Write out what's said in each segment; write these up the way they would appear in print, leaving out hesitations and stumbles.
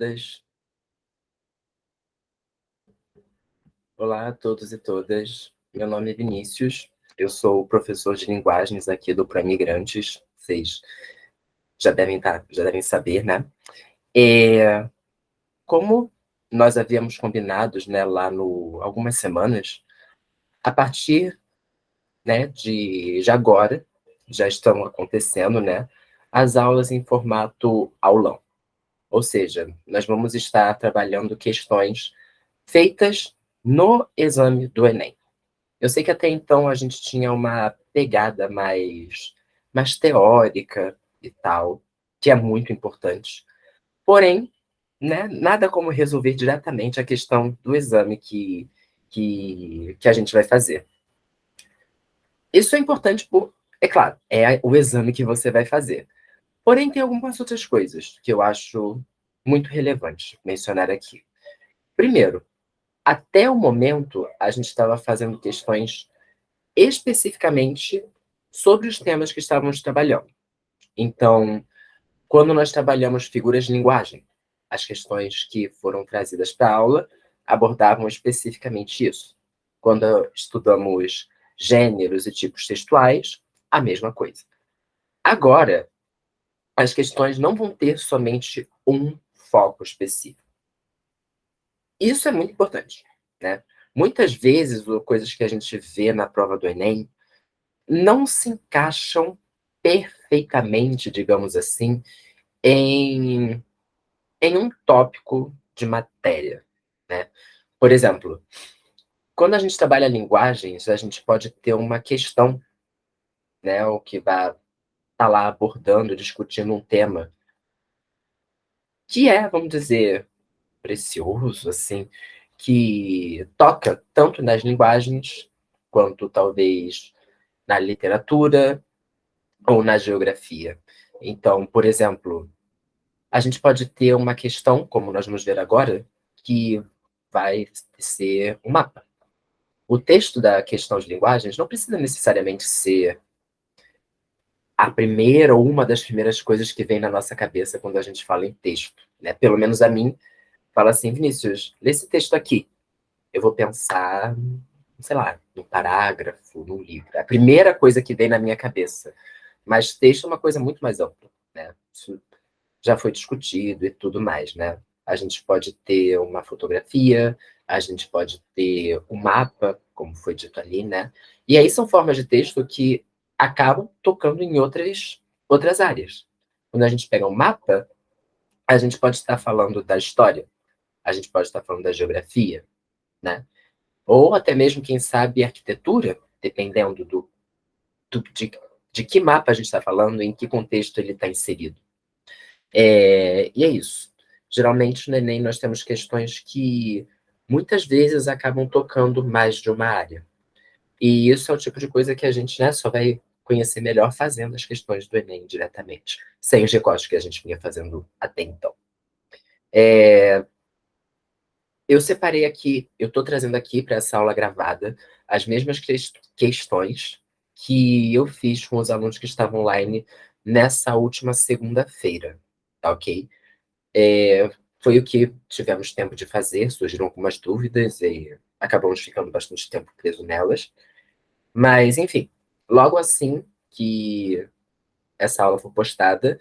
todas. Olá a todos e todas. Meu nome é Vinícius. Eu sou o professor de linguagens aqui do Pró-Imigrantes. Vocês já devem saber, né? Como nós havíamos combinado, né, lá no algumas semanas, a partir, né, de agora, já estão acontecendo, né, as aulas em formato aulão. Ou seja, nós vamos estar trabalhando questões feitas no exame do Enem. Eu sei que até então a gente tinha uma pegada mais teórica e tal, que é muito importante. Porém, né, nada como resolver diretamente a questão do exame que a gente vai fazer. Isso é importante é claro, é o exame que você vai fazer. Porém, tem algumas outras coisas que eu acho muito relevante mencionar aqui. Primeiro, até o momento, a gente estava fazendo questões especificamente sobre os temas que estávamos trabalhando. Então, quando nós trabalhamos figuras de linguagem, as questões que foram trazidas para a aula abordavam especificamente isso. Quando estudamos gêneros e tipos textuais, a mesma coisa. Agora, as questões não vão ter somente um foco específico. Isso é muito importante, né? Muitas vezes, coisas que a gente vê na prova do Enem não se encaixam perfeitamente, digamos assim, em, em um tópico de matéria, né? Por exemplo, quando a gente trabalha linguagens, a gente pode ter uma questão, né, o que vai estar lá abordando, discutindo um tema que é, vamos dizer, precioso, assim, que toca tanto nas linguagens quanto talvez na literatura ou na geografia. Então, por exemplo, a gente pode ter uma questão, como nós vamos ver agora, que vai ser um mapa. O texto da questão de linguagens não precisa necessariamente ser a primeira ou uma das primeiras coisas que vem na nossa cabeça quando a gente fala em texto, né? Pelo menos a mim, fala assim, Vinícius, lê esse texto aqui. Eu vou pensar, sei lá, num parágrafo, num livro. É a primeira coisa que vem na minha cabeça. Mas texto é uma coisa muito mais ampla, né? Isso já foi discutido e tudo mais, né? A gente pode ter uma fotografia, a gente pode ter um mapa, como foi dito ali, né? E aí são formas de texto que acabam tocando em outras áreas. Quando a gente pega um mapa, a gente pode estar falando da história, a gente pode estar falando da geografia, né? Ou até mesmo, quem sabe, arquitetura, dependendo do- de, de que mapa a gente está falando, em que contexto ele está inserido. E é isso. Geralmente no Enem nós temos questões que muitas vezes acabam tocando mais de uma área. E isso é o tipo de coisa que a gente, né, só vai conhecer melhor fazendo as questões do Enem diretamente, sem os recortes que a gente vinha fazendo até então. Eu separei aqui, eu estou trazendo aqui para essa aula gravada as mesmas questões que eu fiz com os alunos que estavam online nessa última segunda-feira, tá ok? Foi o que tivemos tempo de fazer, surgiram algumas dúvidas e acabamos ficando bastante tempo preso nelas. Mas, enfim, logo assim que essa aula for postada,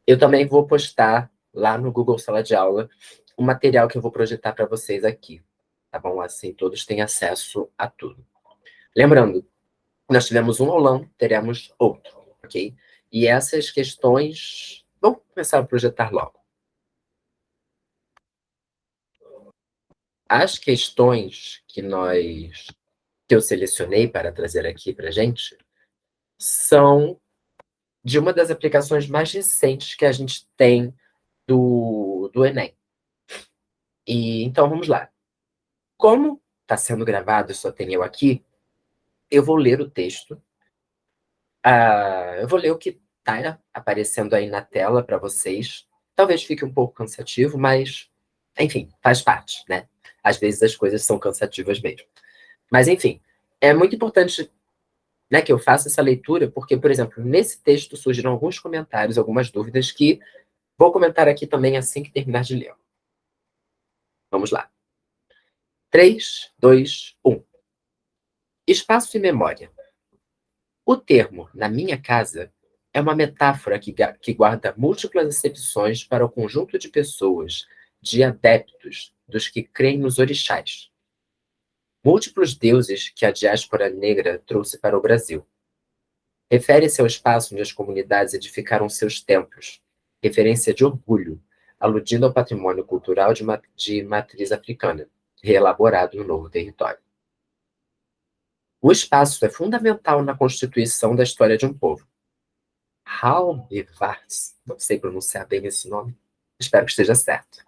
eu também vou postar lá no Google Sala de Aula o material que eu vou projetar para vocês aqui, tá bom? Assim todos têm acesso a tudo. Lembrando, nós tivemos um aulão, teremos outro, ok? E essas questões, vamos começar a projetar logo. As questões que eu selecionei para trazer aqui para gente são de uma das aplicações mais recentes que a gente tem do Enem. E então vamos lá. Como está sendo gravado, só tem eu aqui, eu vou ler o texto. Eu vou ler o que está aparecendo aí na tela para vocês. Talvez fique um pouco cansativo, mas, enfim, faz parte, né? Às vezes as coisas são cansativas mesmo. Mas, enfim, é muito importante, né, que eu faça essa leitura, porque, por exemplo, nesse texto surgiram alguns comentários, algumas dúvidas que vou comentar aqui também assim que terminar de ler. Vamos lá. 3, 2, 1. Espaço e memória. O termo "na minha casa" é uma metáfora que guarda múltiplas acepções para o conjunto de pessoas, de adeptos, dos que creem nos orixás, múltiplos deuses que a diáspora negra trouxe para o Brasil. Refere-se ao espaço onde as comunidades edificaram seus templos, referência de orgulho, aludindo ao patrimônio cultural de matriz africana, reelaborado no novo território. O espaço é fundamental na constituição da história de um povo. Halberwars, não sei pronunciar bem esse nome, espero que esteja certo.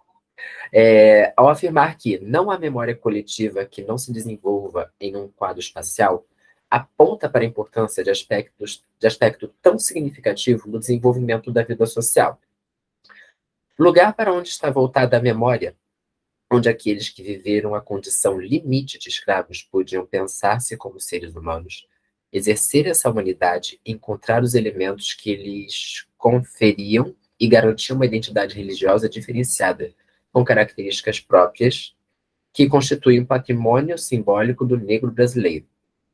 Ao afirmar que não há memória coletiva que não se desenvolva em um quadro espacial, aponta para a importância de aspecto tão significativo no desenvolvimento da vida social. Lugar para onde está voltada a memória, onde aqueles que viveram a condição limite de escravos podiam pensar-se como seres humanos, exercer essa humanidade, encontrar os elementos que lhes conferiam e garantiam uma identidade religiosa diferenciada, com características próprias, que constituem um patrimônio simbólico do negro brasileiro,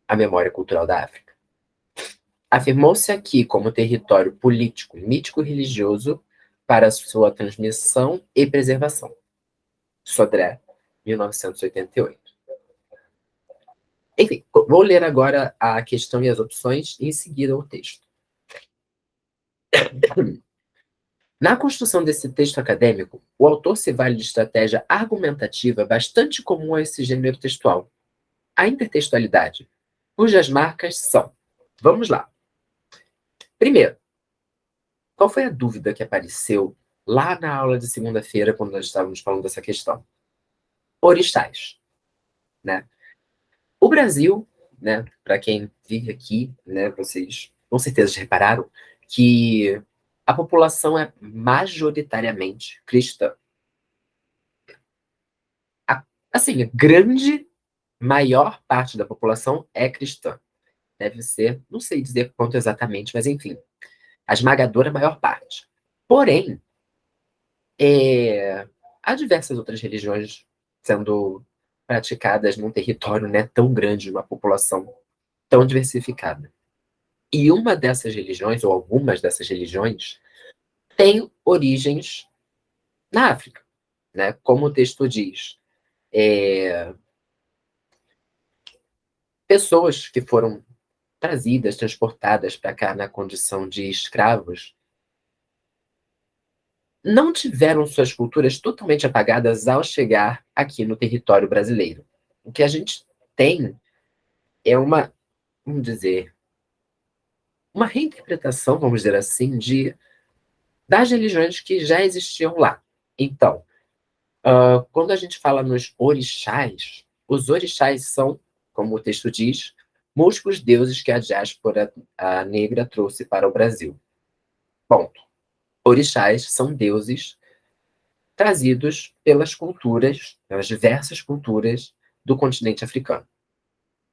a memória cultural da África. Afirmou-se aqui como território político, mítico e religioso para sua transmissão e preservação. Sodré, 1988. Enfim, vou ler agora a questão e as opções e em seguida o texto. Na construção desse texto acadêmico, o autor se vale de estratégia argumentativa bastante comum a esse gênero textual, a intertextualidade, cujas marcas são. Vamos lá. Primeiro, qual foi a dúvida que apareceu lá na aula de segunda-feira, quando nós estávamos falando dessa questão? Orixás, né? O Brasil, né, para quem vive aqui, né, vocês com certeza já repararam que a população é majoritariamente cristã. Assim, a grande, maior parte da população é cristã. Deve ser, não sei dizer quanto exatamente, mas enfim, a esmagadora maior parte. Porém, há diversas outras religiões sendo praticadas num território, né, tão grande, uma população tão diversificada. E uma dessas religiões, ou algumas dessas religiões, tem origens na África, né? Como o texto diz, pessoas que foram trazidas, transportadas para cá na condição de escravos, não tiveram suas culturas totalmente apagadas ao chegar aqui no território brasileiro. O que a gente tem é uma, vamos dizer, uma reinterpretação, vamos dizer assim, das religiões que já existiam lá. Então, quando a gente fala nos orixás, os orixás são, como o texto diz, múltiplos deuses que a diáspora negra trouxe para o Brasil. Ponto. Orixás são deuses trazidos pelas culturas, pelas diversas culturas do continente africano.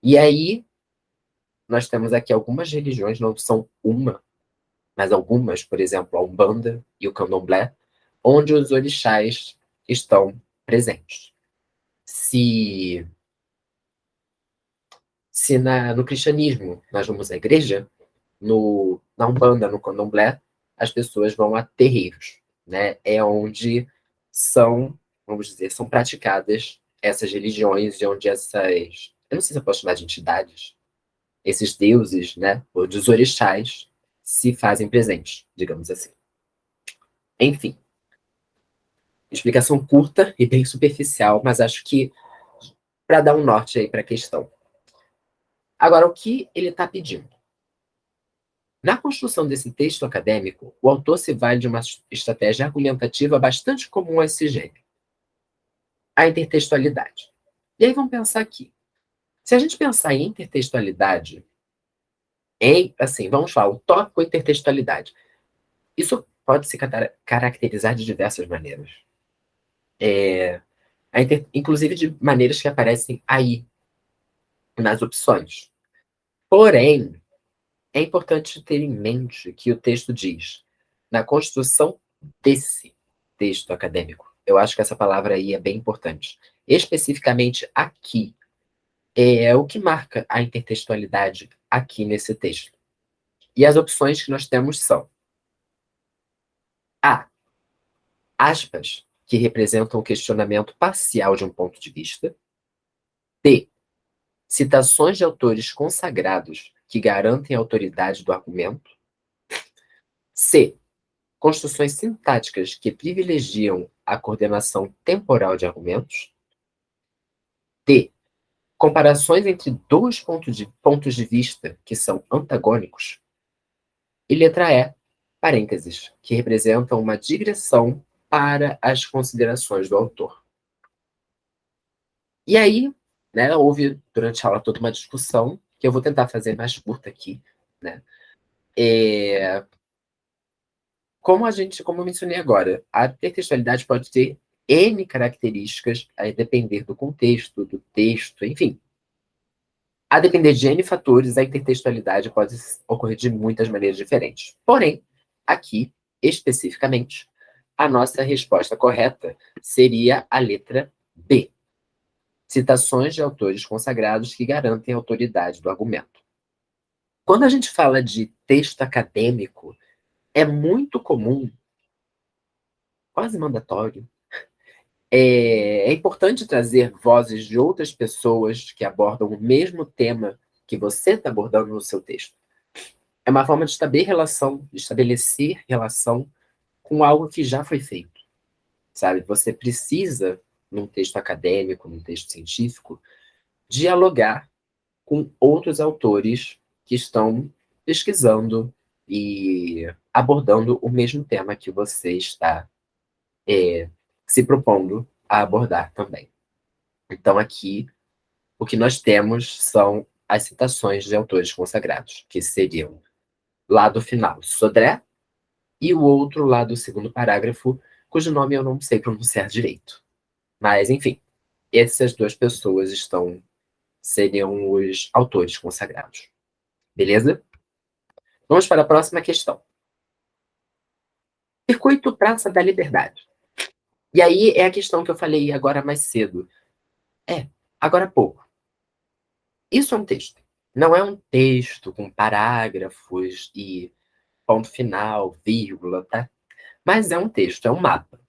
E aí, nós temos aqui algumas religiões, não são uma, mas algumas, por exemplo, a Umbanda e o Candomblé, onde os orixás estão presentes. Se no cristianismo nós vamos à igreja, na Umbanda, no Candomblé, as pessoas vão a terreiros, né? É onde são, vamos dizer, são praticadas essas religiões e onde essas, eu não sei se eu posso chamar de entidades, esses deuses, né, ou dos orixás, se fazem presentes, digamos assim. Enfim, explicação curta e bem superficial, mas acho que para dar um norte aí para a questão. Agora, o que ele está pedindo? Na construção desse texto acadêmico, o autor se vale de uma estratégia argumentativa bastante comum a esse gênero, a intertextualidade. E aí vamos pensar aqui. Se a gente pensar em intertextualidade, assim, vamos falar, o tópico intertextualidade. Isso pode se caracterizar de diversas maneiras. Inclusive de maneiras que aparecem aí, nas opções. Porém, é importante ter em mente que o texto diz, na construção desse texto acadêmico, Eu acho que essa palavra aí é bem importante. Especificamente aqui, é o que marca a intertextualidade aqui nesse texto. E as opções que nós temos são A, aspas, que representam o questionamento parcial de um ponto de vista. B, citações de autores consagrados que garantem a autoridade do argumento. C, construções sintáticas que privilegiam a coordenação temporal de argumentos. D, comparações entre dois pontos de vista que são antagônicos. E letra E, parênteses, que representam uma digressão para as considerações do autor. E aí, né, houve durante a aula toda uma discussão, que eu vou tentar fazer mais curta aqui, né? Como eu mencionei agora, a intertextualidade pode ter N características, a depender do contexto, do texto, enfim. A depender de N fatores, a intertextualidade pode ocorrer de muitas maneiras diferentes. Porém, aqui, especificamente, a nossa resposta correta seria a letra B. Citações de autores consagrados que garantem a autoridade do argumento. Quando a gente fala de texto acadêmico, é muito comum, quase mandatório, é importante trazer vozes de outras pessoas que abordam o mesmo tema que você está abordando no seu texto. É uma forma de estabelecer relação com algo que já foi feito, sabe? Você precisa, num texto acadêmico, num texto científico, dialogar com outros autores que estão pesquisando e abordando o mesmo tema que você está se propondo a abordar também. Então, aqui, o que nós temos são as citações de autores consagrados, que seriam lá do final, Sodré, e o outro lá do segundo parágrafo, cujo nome eu não sei pronunciar direito. Mas, enfim, essas duas pessoas seriam os autores consagrados. Beleza? Vamos para a próxima questão. Circuito Praça da Liberdade. E aí é a questão que eu falei agora mais cedo. Agora há pouco. Isso é um texto. Não é um texto com parágrafos e ponto final, vírgula, tá? Mas é um texto, é um mapa.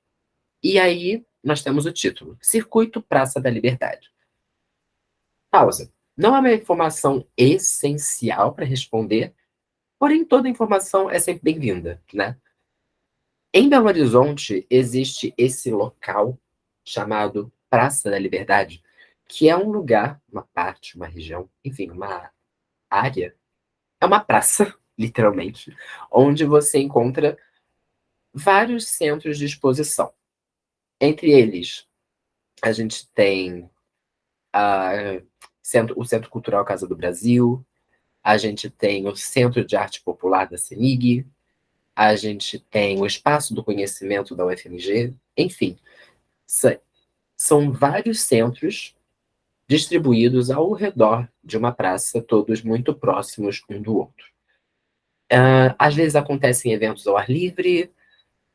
E aí nós temos o título: Circuito Praça da Liberdade. Pausa. Não é uma informação essencial para responder, porém toda informação é sempre bem-vinda, né? Em Belo Horizonte existe esse local chamado Praça da Liberdade, que é um lugar, uma parte, uma região, enfim, uma área, é uma praça, literalmente, onde você encontra vários centros de exposição. Entre eles, a gente tem o Centro Cultural Casa do Brasil, a gente tem o Centro de Arte Popular da CENIG, a gente tem o Espaço do Conhecimento da UFMG, enfim, são vários centros distribuídos ao redor de uma praça, todos muito próximos um do outro. Às vezes acontecem eventos ao ar livre,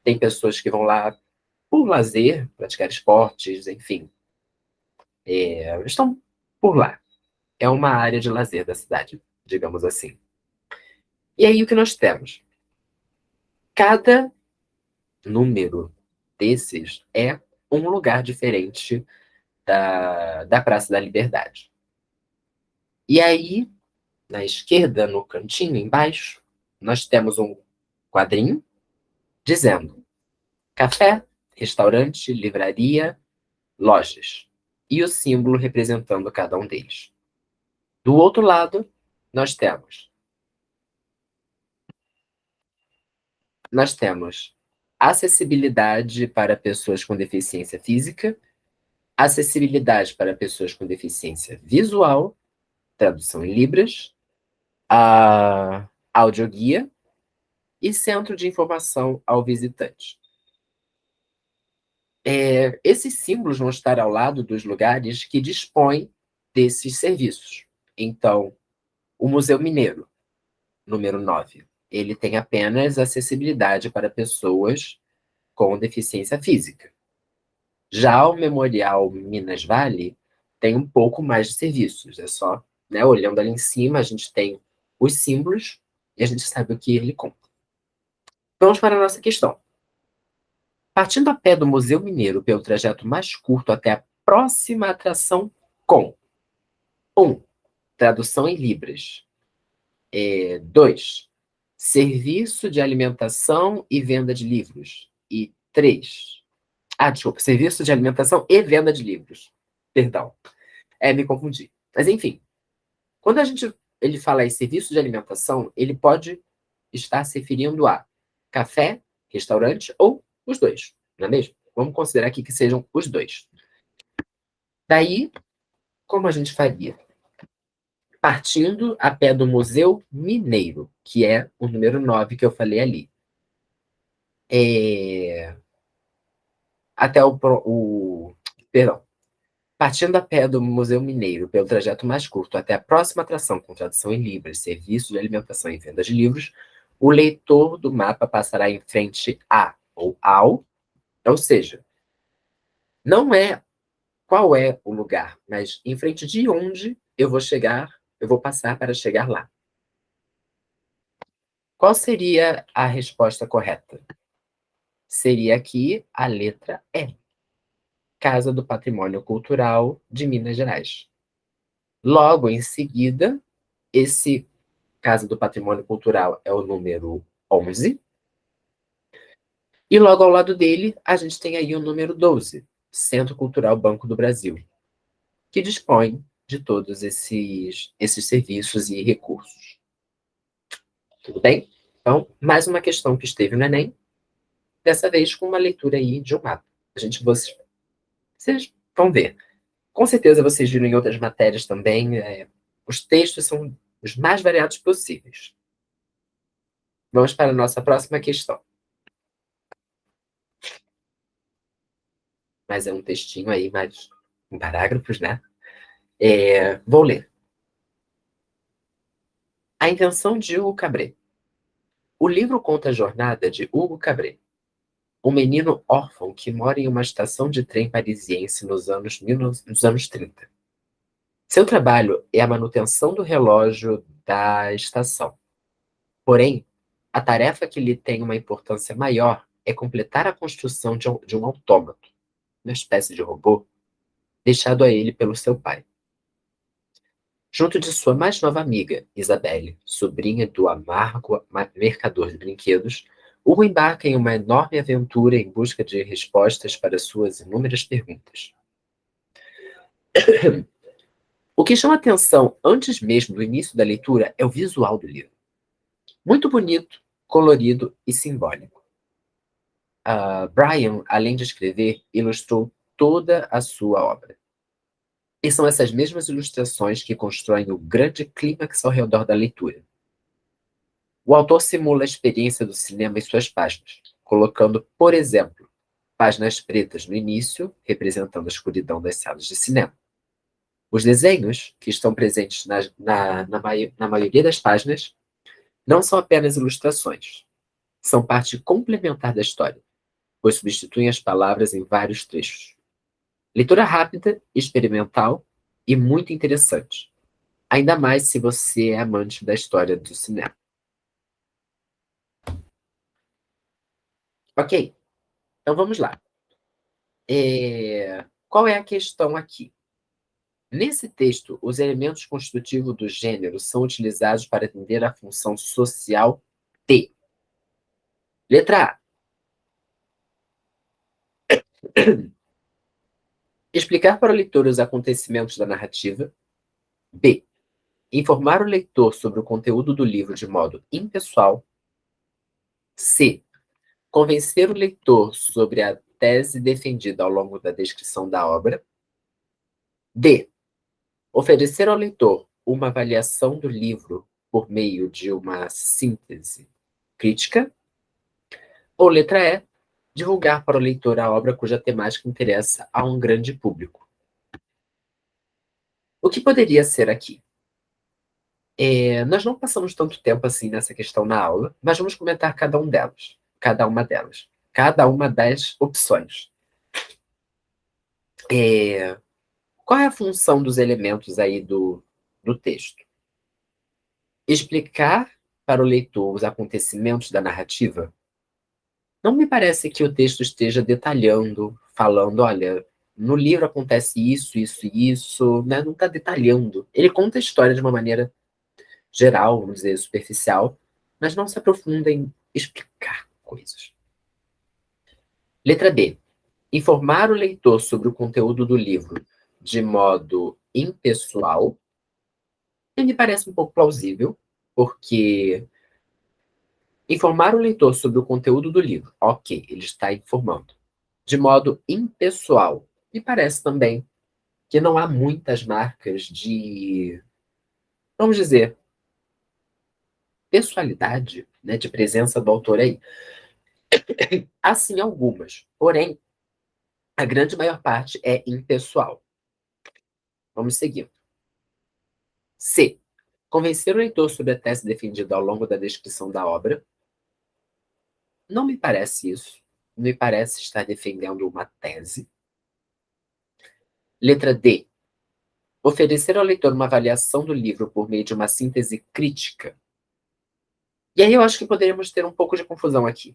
tem pessoas que vão lá por lazer, praticar esportes, enfim. Estão por lá. É uma área de lazer da cidade, digamos assim. E aí o que nós temos? Cada número desses é um lugar diferente da Praça da Liberdade. E aí, na esquerda, no cantinho embaixo, nós temos um quadrinho dizendo café, restaurante, livraria, lojas. E o símbolo representando cada um deles. Do outro lado, nós temos acessibilidade para pessoas com deficiência física, acessibilidade para pessoas com deficiência visual, tradução em Libras, a audioguia e centro de informação ao visitante. Esses símbolos vão estar ao lado dos lugares que dispõem desses serviços. Então, o Museu Mineiro, número 9, ele tem apenas acessibilidade para pessoas com deficiência física. Já o Memorial Minas Vale tem um pouco mais de serviços. É só, né, olhando ali em cima, a gente tem os símbolos e a gente sabe o que ele conta. Vamos para a nossa questão. Partindo a pé do Museu Mineiro pelo trajeto mais curto até a próxima atração com 1. Tradução em libras. 2. Serviço de alimentação e venda de livros. E 3. Desculpa. Serviço de alimentação e venda de livros. Perdão. Me confundi. Mas, enfim. Quando ele fala em serviço de alimentação, ele pode estar se referindo a café, restaurante ou os dois. Não é mesmo? Vamos considerar aqui que sejam os dois. Daí, como a gente faria? Partindo a pé do Museu Mineiro, que é o número 9 que eu falei ali. Até Perdão. Partindo a pé do Museu Mineiro pelo trajeto mais curto até a próxima atração com tradução em libras, serviço de alimentação e venda de livros, o leitor do mapa passará em frente a ou ao, ou seja, não é qual é o lugar, mas em frente de onde eu vou passar para chegar lá. Qual seria a resposta correta? Seria aqui a letra E. Casa do Patrimônio Cultural de Minas Gerais. Logo em seguida, esse Casa do Patrimônio Cultural é o número 11. E logo ao lado dele, a gente tem aí o número 12, Centro Cultural Banco do Brasil, que dispõe de todos esses serviços e recursos. Tudo bem? Então, mais uma questão que esteve no Enem, dessa vez com uma leitura aí de um mapa. Vocês vão ver. Com certeza vocês viram em outras matérias também, os textos são os mais variados possíveis. Vamos para a nossa próxima questão. Mas é um textinho aí, mais em parágrafos, né? Vou ler. A invenção de Hugo Cabret. O livro conta a jornada de Hugo Cabret, um menino órfão que mora em uma estação de trem parisiense nos anos 30. Seu trabalho é a manutenção do relógio da estação. Porém, a tarefa que lhe tem uma importância maior é completar a construção de um autômato, uma espécie de robô, deixado a ele pelo seu pai. Junto de sua mais nova amiga, Isabelle, sobrinha do amargo mercador de brinquedos, Hugo embarca em uma enorme aventura em busca de respostas para suas inúmeras perguntas. O que chama atenção antes mesmo do início da leitura é o visual do livro. Muito bonito, colorido e simbólico. Brian, além de escrever, ilustrou toda a sua obra. E são essas mesmas ilustrações que constroem o grande clímax ao redor da leitura. O autor simula a experiência do cinema em suas páginas, colocando, por exemplo, páginas pretas no início, representando a escuridão das salas de cinema. Os desenhos, que estão presentes na maioria das páginas, não são apenas ilustrações, são parte complementar da história, pois substituem as palavras em vários trechos. Leitura rápida, experimental e muito interessante. Ainda mais se você é amante da história do cinema. Ok, então vamos lá. Qual é a questão aqui? Nesse texto, os elementos constitutivos do gênero são utilizados para atender à função social de. Letra A. Explicar para o leitor os acontecimentos da narrativa. B. Informar o leitor sobre o conteúdo do livro de modo impessoal. C. Convencer o leitor sobre a tese defendida ao longo da descrição da obra. D. Oferecer ao leitor uma avaliação do livro por meio de uma síntese crítica. Ou letra E. Divulgar para o leitor a obra cuja temática interessa a um grande público. O que poderia ser aqui? Nós não passamos tanto tempo assim nessa questão na aula, mas vamos comentar cada uma delas, cada uma das opções. Qual é a função dos elementos aí do texto? Explicar para o leitor os acontecimentos da narrativa? Não me parece que o texto esteja detalhando, falando, olha, no livro acontece isso, isso e isso, né? Não está detalhando. Ele conta a história de uma maneira geral, vamos dizer, superficial, mas não se aprofunda em explicar coisas. Letra B. Informar o leitor sobre o conteúdo do livro de modo impessoal. E me parece um pouco plausível, porque informar o leitor sobre o conteúdo do livro, ok, ele está informando. De modo impessoal, me parece também que não há muitas marcas de, vamos dizer, pessoalidade, né, de presença do autor aí. Há sim algumas, porém, a grande maior parte é impessoal. Vamos seguir. C. Convencer o leitor sobre a tese defendida ao longo da descrição da obra. Não me parece isso. Me parece estar defendendo uma tese. Letra D. Oferecer ao leitor uma avaliação do livro por meio de uma síntese crítica. E aí eu acho que poderíamos ter um pouco de confusão aqui.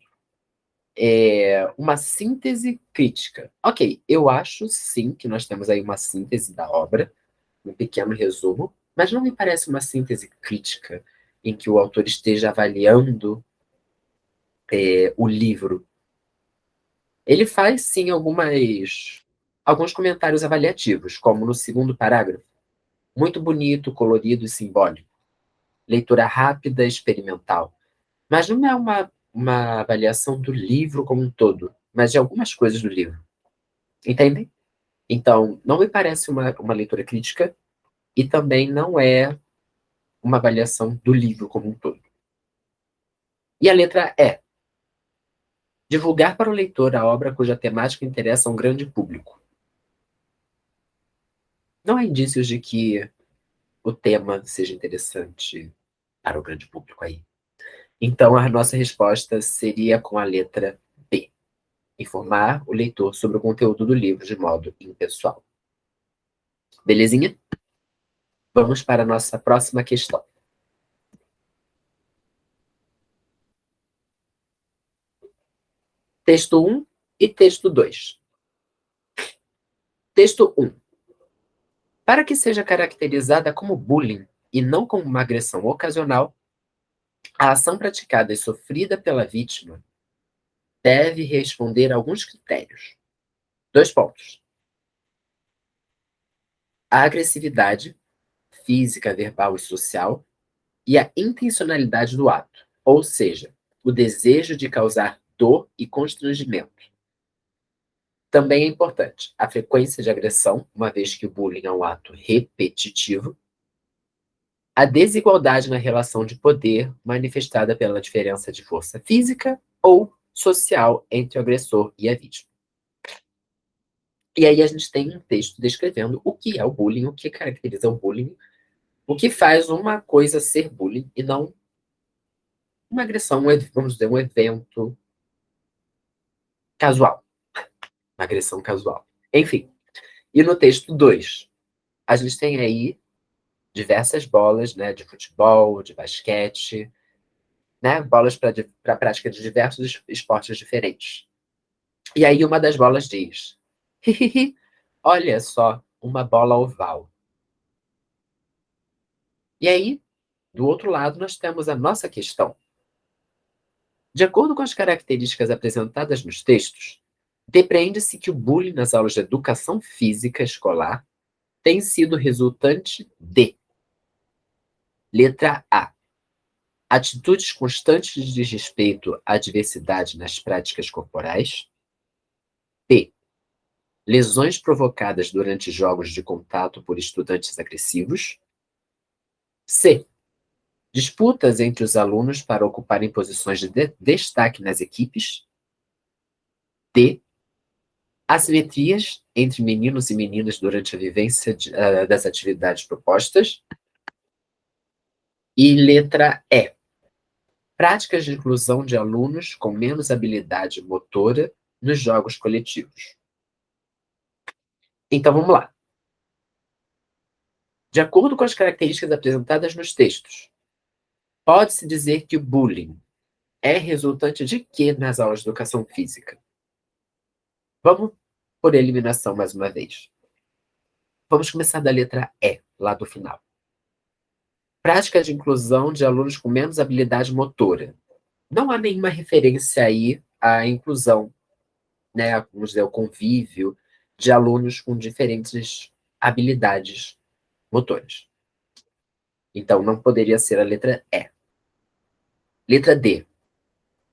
Uma síntese crítica. Ok, eu acho sim que nós temos aí uma síntese da obra, um pequeno resumo, mas não me parece uma síntese crítica em que o autor esteja avaliando o livro. Ele faz sim alguns comentários avaliativos, como no segundo parágrafo. Muito bonito, colorido e simbólico. Leitura rápida, experimental. Mas não é uma avaliação do livro como um todo, mas de algumas coisas do livro. Entendem? Então, não me parece uma leitura crítica e também não é uma avaliação do livro como um todo. E a letra E. Divulgar para o leitor a obra cuja temática interessa a um grande público. Não há indícios de que o tema seja interessante para o grande público aí. Então, a nossa resposta seria com a letra B. Informar o leitor sobre o conteúdo do livro de modo impessoal. Belezinha? Vamos para a nossa próxima questão. Texto 1 e texto 2. Texto 1. Para que seja caracterizada como bullying e não como uma agressão ocasional, a ação praticada e sofrida pela vítima deve responder a alguns critérios. 2 pontos. A agressividade física, verbal e social e a intencionalidade do ato, ou seja, o desejo de causar dor e constrangimento. Também é importante a frequência de agressão, uma vez que o bullying é um ato repetitivo, a desigualdade na relação de poder manifestada pela diferença de força física ou social entre o agressor e a vítima. E aí a gente tem um texto descrevendo o que é o bullying, o que caracteriza o bullying, o que faz uma coisa ser bullying e não uma agressão, vamos dizer, um evento casual, uma agressão casual. Enfim, e no texto 2, a gente tem aí diversas bolas, né, de futebol, de basquete, né, bolas para a prática de diversos esportes diferentes. E aí uma das bolas diz: olha só, uma bola oval. E aí, do outro lado, nós temos a nossa questão. De acordo com as características apresentadas nos textos, depreende-se que o bullying nas aulas de educação física escolar tem sido resultante de: letra A. Atitudes constantes de desrespeito à diversidade nas práticas corporais. B. Lesões provocadas durante jogos de contato por estudantes agressivos. C. Disputas entre os alunos para ocuparem posições de destaque nas equipes. D. Assimetrias entre meninos e meninas durante a vivência das atividades propostas. E letra E. Práticas de inclusão de alunos com menos habilidade motora nos jogos coletivos. Então, vamos lá. De acordo com as características apresentadas nos textos, pode-se dizer que o bullying é resultante de quê nas aulas de educação física? Vamos por eliminação mais uma vez. Vamos começar da letra E, lá do final. Prática de inclusão de alunos com menos habilidade motora. Não há nenhuma referência aí à inclusão, né, vamos dizer, o convívio de alunos com diferentes habilidades motoras. Então, não poderia ser a letra E. Letra D.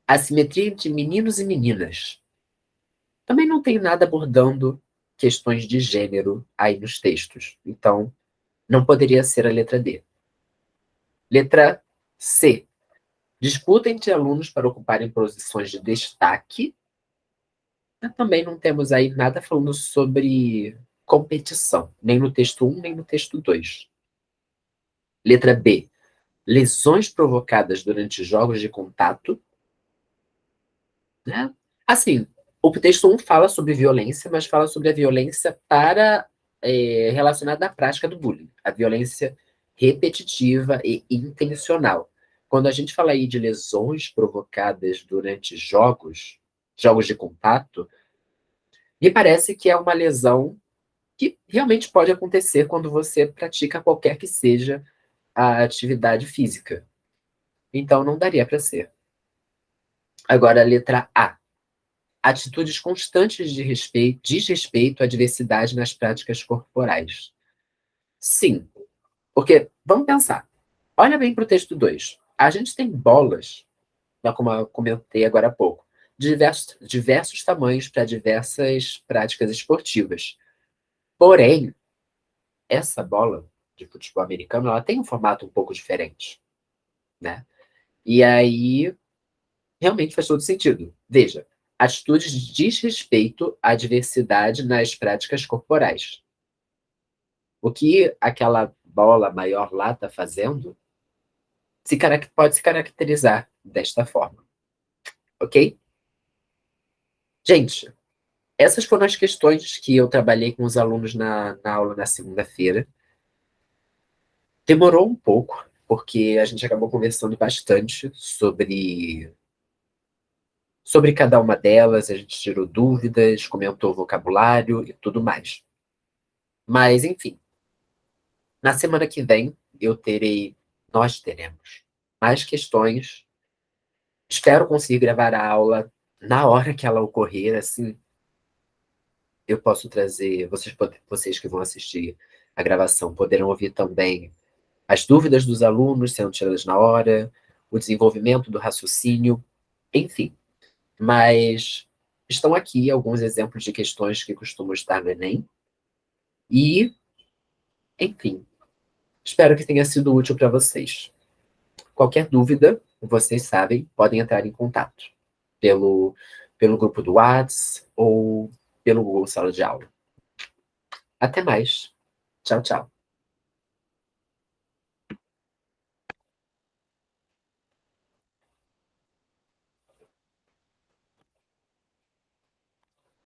Assimetria entre meninos e meninas. Também não tem nada abordando questões de gênero aí nos textos. Então, não poderia ser a letra D. Letra C. Disputa entre alunos para ocuparem posições de destaque. Também não temos aí nada falando sobre competição, nem no texto 1, nem no texto 2. Letra B. Lesões provocadas durante jogos de contato. Né? Assim, o texto 1 fala sobre violência, mas fala sobre a violência relacionada à prática do bullying. A violência repetitiva e intencional. Quando a gente fala aí de lesões provocadas durante jogos de contato, me parece que é uma lesão que realmente pode acontecer quando você pratica qualquer que seja a atividade física. Então, não daria para ser. Agora, a letra A. Atitudes constantes de desrespeito à diversidade nas práticas corporais. Sim, porque, vamos pensar, olha bem para o texto 2. A gente tem bolas, como eu comentei agora há pouco, de diversos tamanhos para diversas práticas esportivas. Porém, essa bola de futebol americano, ela tem um formato um pouco diferente, né? E aí, realmente faz todo sentido. Veja, atitudes de desrespeito à diversidade nas práticas corporais. O que aquela bola maior lá está fazendo pode se caracterizar desta forma, ok? Gente, essas foram as questões que eu trabalhei com os alunos na aula na segunda-feira. Demorou um pouco, porque a gente acabou conversando bastante sobre cada uma delas, a gente tirou dúvidas, comentou vocabulário e tudo mais. Mas, enfim, na semana que vem nós teremos mais questões. Espero conseguir gravar a aula na hora que ela ocorrer, assim, eu posso trazer, vocês que vão assistir a gravação poderão ouvir também as dúvidas dos alunos sendo tiradas na hora, o desenvolvimento do raciocínio, enfim. Mas estão aqui alguns exemplos de questões que costumam estar no Enem. E, enfim, espero que tenha sido útil para vocês. Qualquer dúvida, vocês sabem, podem entrar em contato pelo grupo do Whats ou pelo Google Sala de Aula. Até mais. Tchau, tchau.